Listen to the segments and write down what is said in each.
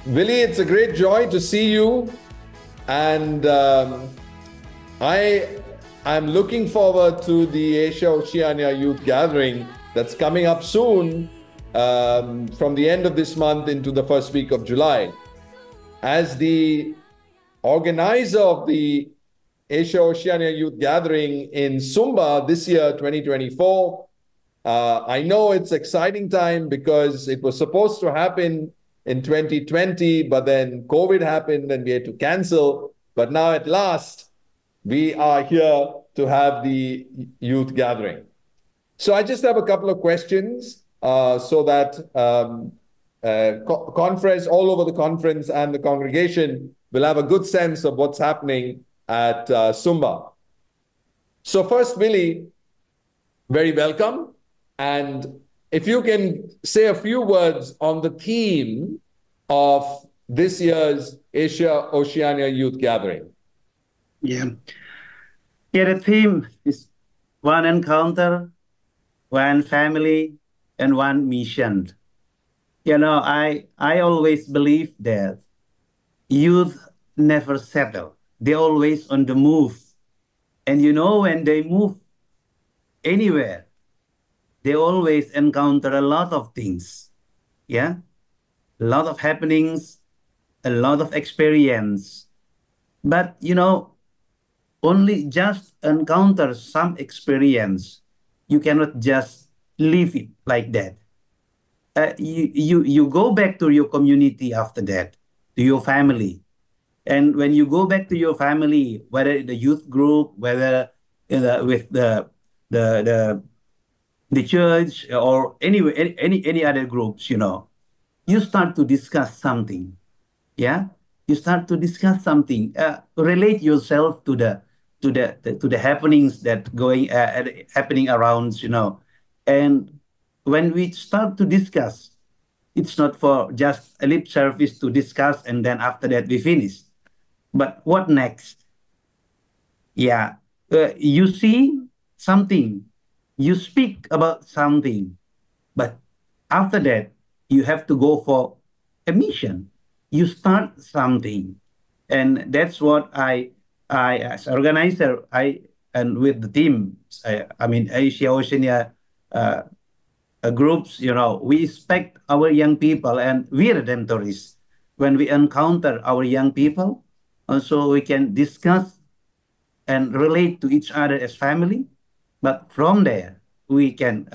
Willy, it's a great joy to see you, and I am looking forward to the Asia Oceania Youth Gathering that's coming up soon, from the end of this month into the first week of July. As the organizer of the Asia Oceania Youth Gathering in Sumba this year, 2024, I know it's exciting time because it was supposed to happen in 2020, but then COVID happened and we had to cancel. But now at last, we are here to have the youth gathering. So I just have a couple of questions so that conference, all over the conference and the congregation will have a good sense of what's happening at Sumba. So first, Willy, very welcome. And if you can say a few words on the theme of this year's Asia Oceania Youth Gathering. Yeah. Yeah, the theme is one encounter, one family, and one mission. I always believe that youth never settle. They're always on the move. And when they move anywhere, they always encounter a lot of things. Yeah. A lot of happenings, a lot of experience. But, only just encounter some experience. You cannot just leave it like that. You go back to your community after that, to your family. And when you go back to your family, whether the youth group, whether with the, the the church or any other groups, you start to discuss something. Yeah, you start to discuss something. Relate yourself to the happenings that happening around. And when we start to discuss, it's not for just a lip service to discuss and then after that we finish. But what next? Yeah, you see something, you speak about something, but after that, you have to go for a mission. You start something. And that's what I as organizer, and with the team, I mean, Asia Oceania uh, groups, we expect our young people and we redemptorists, when we encounter our young people, so we can discuss and relate to each other as family. But from there, we can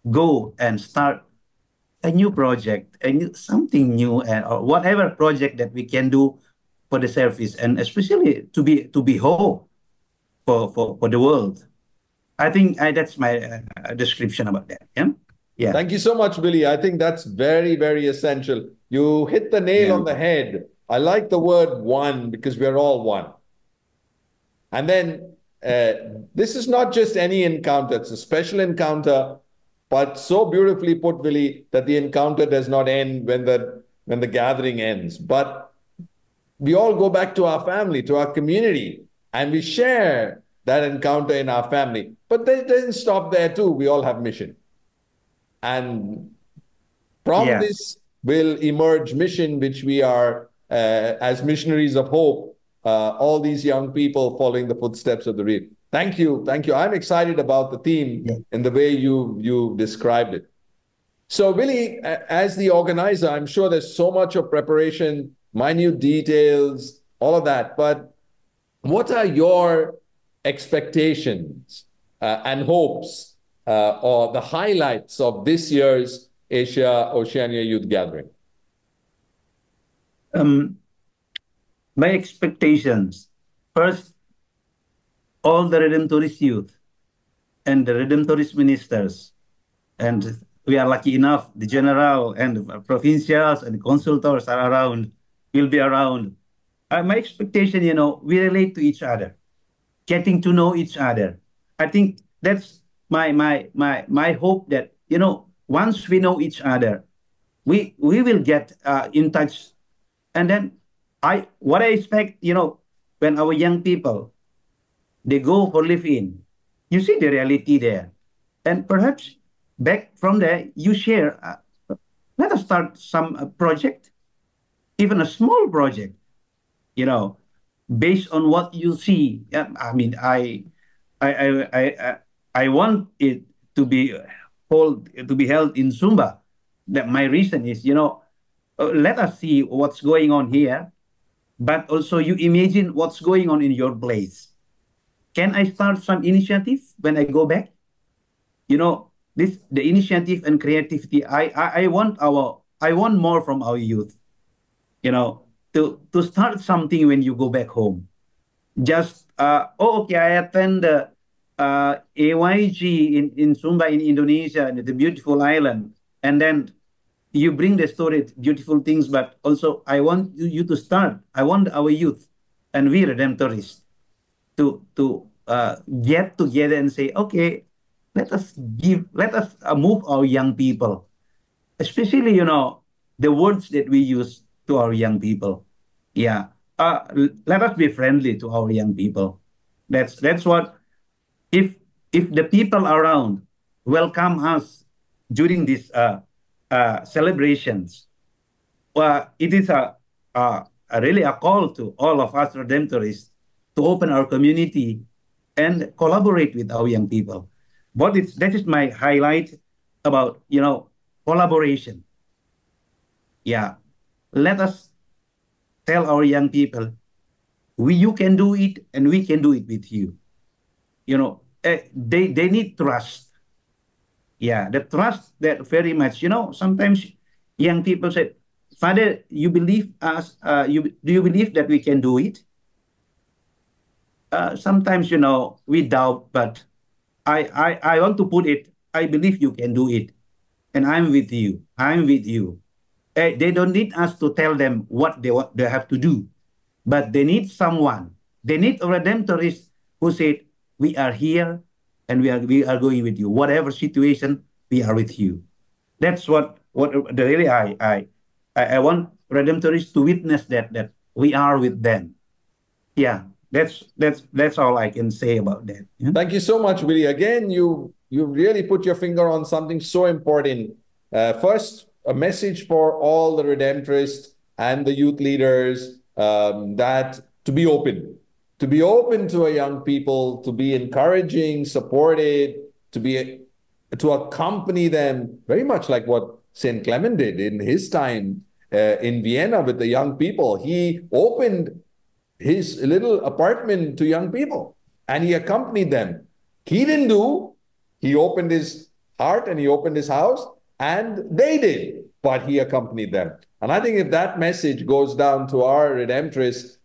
go and start a new project, something new, or whatever project that we can do for the service, and especially to be hope for the world. I think that's my description about that. Yeah, yeah, Thank you so much, Willy. I think that's very, very essential. You hit the nail yeah, on the head. I like the word one because we're all one. And then this is not just any encounter, it's a special encounter, but so beautifully put, Willy, that the encounter does not end when the gathering ends. But we all go back to our family, to our community, and we share that encounter in our family. But it doesn't stop there too. We all have mission. And from yeah. this will emerge mission, which we are, as missionaries of hope, all these young people following the footsteps of the real. Thank you. Thank you. I'm excited about the theme Yeah. and the way you described it. So, Willy, as the organizer, I'm sure there's so much of preparation, minute details, all of that. But what are your expectations and hopes or the highlights of this year's Asia Oceania Youth Gathering? Um, my expectations. First, all the Redemptorist youth and the Redemptorist ministers, and we are lucky enough, the general and the provincials and the consultors are around, will be around. My expectation, we relate to each other, getting to know each other. I think that's my hope that, once we know each other, we will get in touch. And then what I expect, when our young people, they go for live in, you see the reality there. And perhaps back from there, you share, let us start some project. even a small project, you know, based on what you see. Yeah, I mean, I, I, I, I want it to be held in Sumba. That my reason is, let us see what's going on here, but also you imagine what's going on in your place. Can I start some initiative when I go back? This the initiative and creativity. I want more from our youth. To start something when you go back home. Just okay, I attend the AYG in Sumba in Indonesia, the beautiful island, and then you bring the story, beautiful things, but also I want you to start. I want our youth and we redemptorists to get together and say, okay, let us move our young people, especially the words that we use to our young people. Yeah, let us be friendly to our young people. That's what if the people around welcome us during these celebrations. It is a really a call to all of us redemptorists to open our community and collaborate with our young people. That is my highlight about collaboration. Yeah, let us tell our young people, you can do it, and we can do it with you. They need trust. Yeah, the trust that very much. Sometimes young people say, "Father, you believe us? Do you believe that we can do it?" Sometimes we doubt, but I want to put it. I believe you can do it, and I'm with you. I'm with you. They don't need us to tell them what they have to do, but they need someone. They need a redemptorist who said, "We are here, and we are going with you. Whatever situation, we are with you." That's what really I want redemptorists to witness that we are with them. Yeah, that's all I can say about that. Yeah? Thank you so much, Willy. Again, you really put your finger on something so important. First, a message for all the Redemptorists and the youth leaders, that to be open to a young people, to be encouraging, supported, to accompany them, very much like what Saint Clement did in his time in Vienna with the young people. He opened his little apartment to young people and he accompanied them. He didn't do, he opened his heart and he opened his house and they did, but he accompanied them. And I think if that message goes down to our Redemptorists,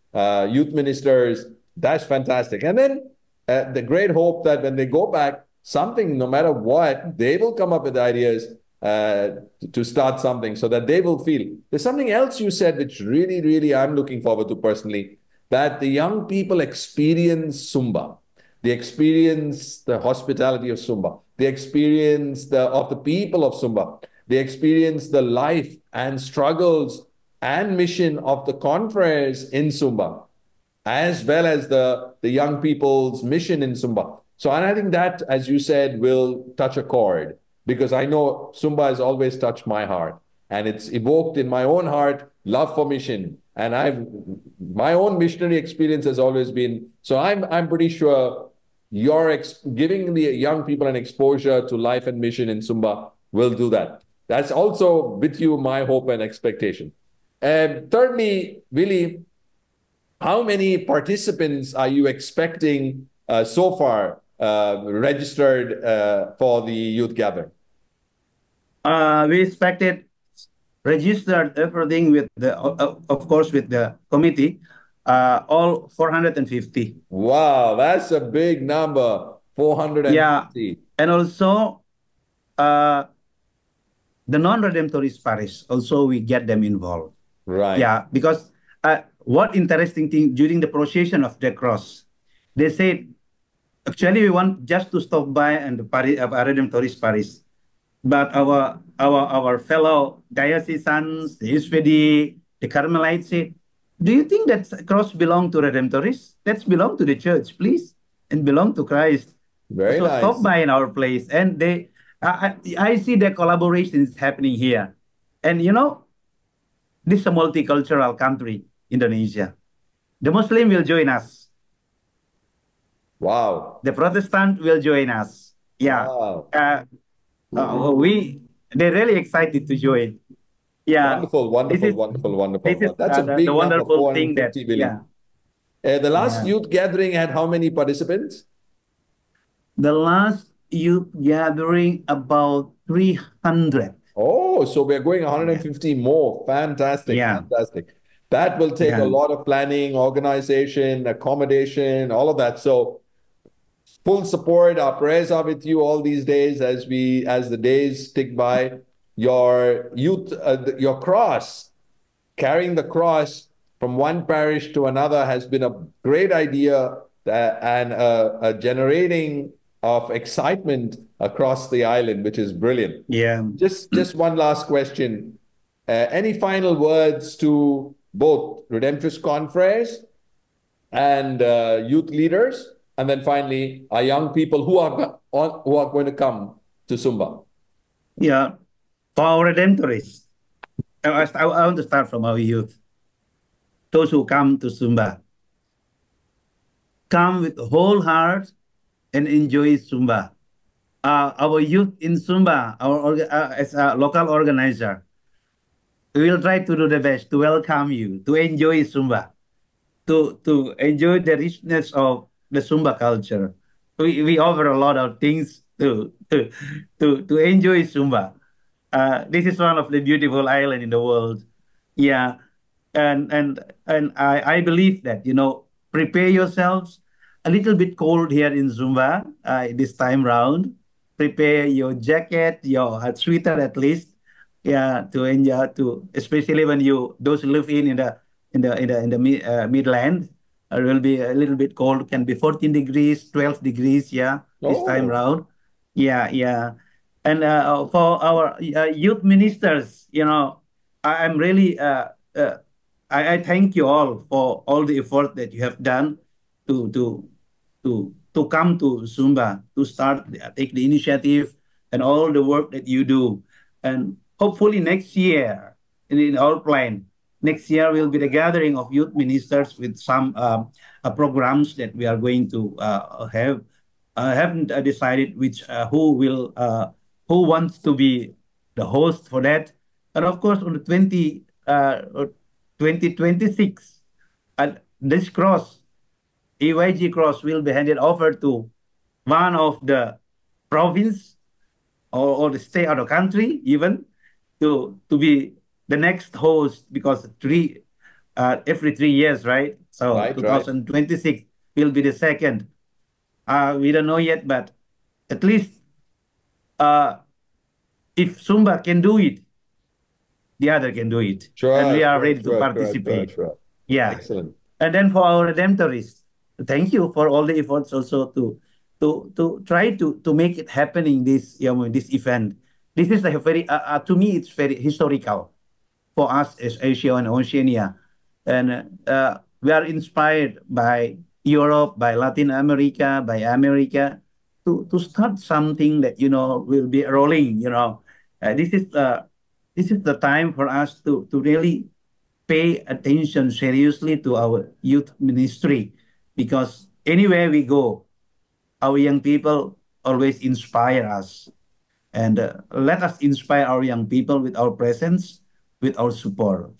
youth ministers, that's fantastic. And then the great hope that when they go back, something, no matter what, they will come up with ideas to start something so that they will feel. There's something else you said, which really, really I'm looking forward to personally, that the young people experience Sumba. They experience the hospitality of Sumba. They experience of the people of Sumba. They experience the life and struggles and mission of the confreres in Sumba, as well as the young people's mission in Sumba. So, and I think that, as you said, will touch a chord because I know Sumba has always touched my heart and it's evoked in my own heart love for mission. And my own missionary experience has always been, so I'm pretty sure your giving the young people an exposure to life and mission in Sumba will do that. That's also with you, my hope and expectation. And thirdly, Willy, how many participants are you expecting so far registered for the youth gathering? We expected registered everything with of course, with the committee, all 450. Wow, that's a big number, Yeah, 450. and also uh, the non-redemptorist parish also we get them involved. Right. Yeah, because what interesting thing during the procession of the cross, they said actually we want just to stop by and the parish of redemptorist parish. But our fellow diocesans, the SPD, the Carmelites said, "Do you think that cross belong to Redemptorists? That's belong to the church, please, and belong to Christ." Very So stop nice. by in our place, and I see the collaboration is happening here, and this is a multicultural country, Indonesia. The Muslim will join us. Wow. The Protestant will join us. Yeah. Wow. Uh, we they're really excited to join. Yeah. Wonderful, This wonderful, is wonderful, this wonderful. is That's a the big number, wonderful thing that 450 billion. yeah, The last yeah. youth gathering had how many participants? The last youth gathering about 300. Oh, so we're going Yeah. 150 more. Fantastic, Yeah. fantastic. That will take a Yeah. lot of planning, organization, accommodation, all of that. So full support. Our prayers are with you all these days as the days tick by. Your youth, your cross, carrying the cross from one parish to another has been a great idea and a generating of excitement across the island, which is brilliant. Yeah. Just one last question. Any final words to both Redemptorist Confreres and youth leaders, and then finally our young people who are going to come to Sumba? Yeah. For our redemptorists, I want to start from our youth. Those who come to Sumba, come with whole heart and enjoy Sumba. Our youth in Sumba, as a local organizer, we will try to do the best to welcome you, to enjoy Sumba, to enjoy the richness of the Sumba culture. We offer a lot of things to enjoy Sumba. This is one of the beautiful island in the world. Yeah, and I believe that prepare yourselves a little bit cold here in Zumba this time round. Prepare your jacket, your sweater at least. Yeah, to enjoy to especially when you those who live in the Midland. It will be a little bit cold. Can be 14 degrees, 12 degrees. Yeah, this time Oh, round. Yeah, yeah. And for our youth ministers, I'm really I thank you all for all the effort that you have done to to to come to Zumba to start take the initiative and all the work that you do. And hopefully next year, in our plan, next year will be the gathering of youth ministers with some programs that we are going to have. I haven't decided which who wants to be the host for that. And of course, on the 2026, this cross, AYG cross, will be handed over to one of the province or the state or the country even to be the next host because every 3 years, right? So right, right. 2026 will be the second. We don't know yet, but at least uh, if Sumba can do it, the other can do it. And we Sure, are sure, ready to sure, sure, sure, participate. sure. Yeah. Excellent. And then for our redemptorists, thank you for all the efforts also to try to make it happening this event. This is a very to me it's very historical for us as Asia and Oceania. And we are inspired by Europe, by Latin America, by America to start something that will be rolling. This is the time for us to really pay attention seriously to our youth ministry because anywhere we go, our young people always inspire us. And let us inspire our young people with our presence, with our support.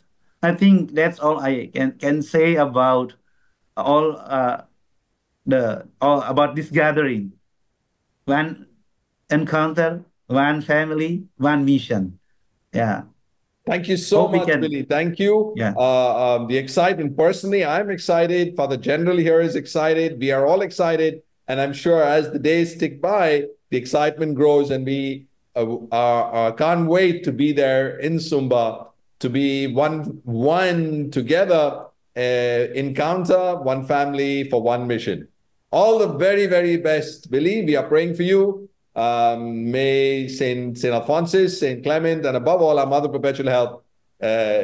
I think that's all I can say about all the all about this gathering. One encounter, one family, one mission. Yeah. Thank you so Hope we much, can. Willy. Thank you. Yeah. The excitement, personally, I'm excited. Father General here is excited. We are all excited. And I'm sure as the days tick by, the excitement grows, and we can't wait to be there in Sumba, to be one together, encounter, one family for one mission. All the very, very best, Willy. We are praying for you. May Saint Alphonsus, Saint Clement, and above all, our Mother Perpetual Help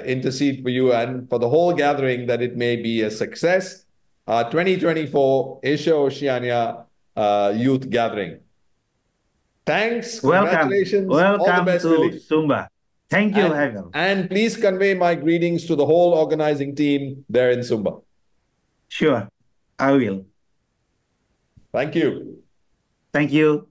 intercede for you and for the whole gathering that it may be a success. 2024 Asia Oceania Youth Gathering. Thanks, Welcome. congratulations, all the Welcome best, to Willy. Sumba. Thank you, And, Ivel. and please convey my greetings to the whole organizing team there in Sumba. Sure, I will. Thank you. Thank you.